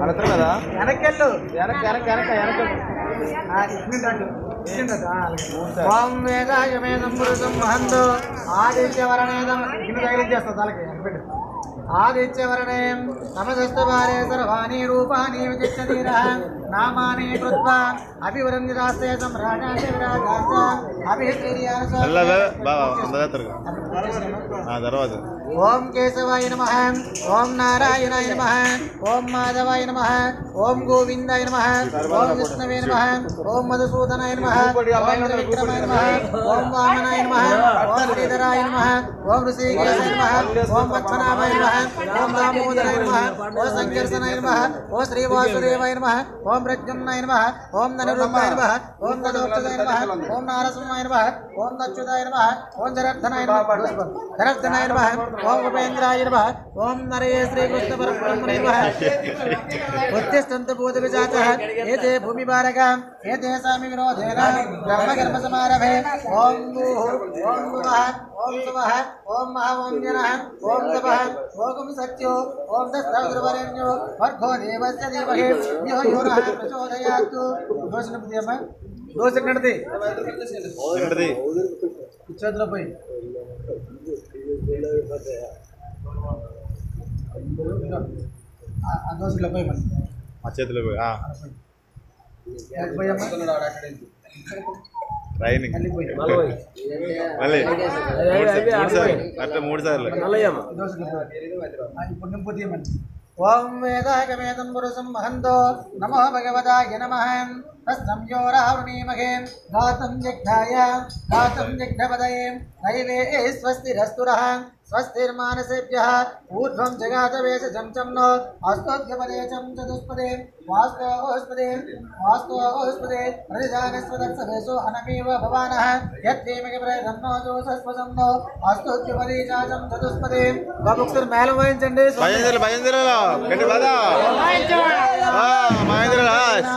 అడతారు కదా వెనకెళ్ళు ఓం వేదాయ మేదం పురుషం మహంతో ఆదిత్యవరణేదం ఇన్ని తగిలించేస్తా తలకి పెట్టు ఆదిత్యవర్ణేం సమస్తవారే సర్వాణి రూపాణి విచిచ్చతీర నామాని కృత్వా అభివరంజితాస్తే సమ్రాజాయ విరాజాయ అభిశ్రీయాస తర్వాత ఓం కేశవాయ నమః ఓం నారాయణాయ నమః ఓం మాధవాయ నమః ఓం గోవిందాయ నమః ఓం విష్ణవే నమః ఓం మధుసూదనాయ నమః ఓం త్రివిక్రమాయ నమః ఓం వామనాయ నమః ఓం శ్రీధరాయ నమః ఓం ఋషికేశాయ నమః ఓం పద్మనాభాయ నమః ఓం దామోదరాయ నమః ఓం సంకర్షణాయ నమః ఓం శ్రీవాసుదేవాయ నమః ఓం ప్రద్యుమ్నాయ నమః ఓం ధనురుద్ధాయ నమః ఓం దదోక్షదాయ నమః ఓం నారసింహాయ నమః ఓం దచ్యుతాయ నమః ఓం జనార్దనాయ నమః జనార్దనాయ నమః ఓం ఉపేంద్రాయ నమః ఓం నరయే శ్రీకృష్ణ పరబ్రహ్మణే నమః ఉత్తిష్టంత భూత విజాతః ఏతే భూమి భారగా ఏతే సామి విరోధేన బ్రహ్మగర్భ సమారభే ఓం భూః ఓం భువః ఓం సువః ఓం మహా ఓం జనః ఓం తపః ఓం సత్యో ఓం దస్తాద్రవరేణ్యో వర్గో దేవస్య ధీమహి ధియో యో నః ప్రచోదయాత్ దోషం నడది చేతులపై దోషులపై మా చేతిలో ట్రైనింగ్ మూడు సార్లు ఇప్పుడు నింపు తీయమని ఓం వేదాగమేదం పురుషం మహంతో నమో భగవతాయ నమః తస్సంయోరావృణీమహే గాతం జగ్ధాయ గాతం జగ్ధపదయే దైవే స్వస్తిరస్తురః స్వస్తిర్మానసేభ్యः ఊర్ధ్వం జగాతవేశం చం నో అస్తోద్యపదే చం చతుష్పదే వాస్తోస్పదే ప్రతిజానస్వదత్సవేషు అనమేవ భవానః యత్తేమికి ప్రయత్నో జోసస్పదం నో అస్తోద్యపదే చాచం చతుష్పదే బాబుక్సర్ మేళం వాయించండి భయందిరలో గట్టి బాదా మహేంద్రరాజ్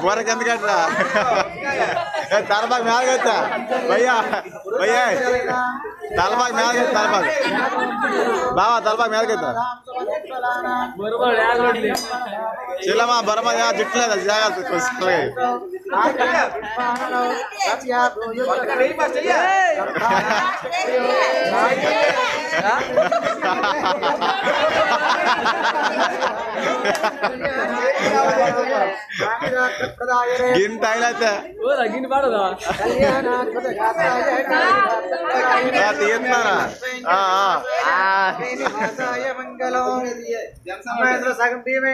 బోరకి ఎందుకంటరా తలపాకు మేలకెత్తా భయ్యా భయ్యా తలపాకు మేలకెత్తా తలపాకు బావా తలపాకు మేలకెత్తా చిల్లమ్మా బొరమా జుట్టులేదు జాగ్రత్త గిన్ తగిలైతే తీస్తున్నారా మంగళం సగం టీం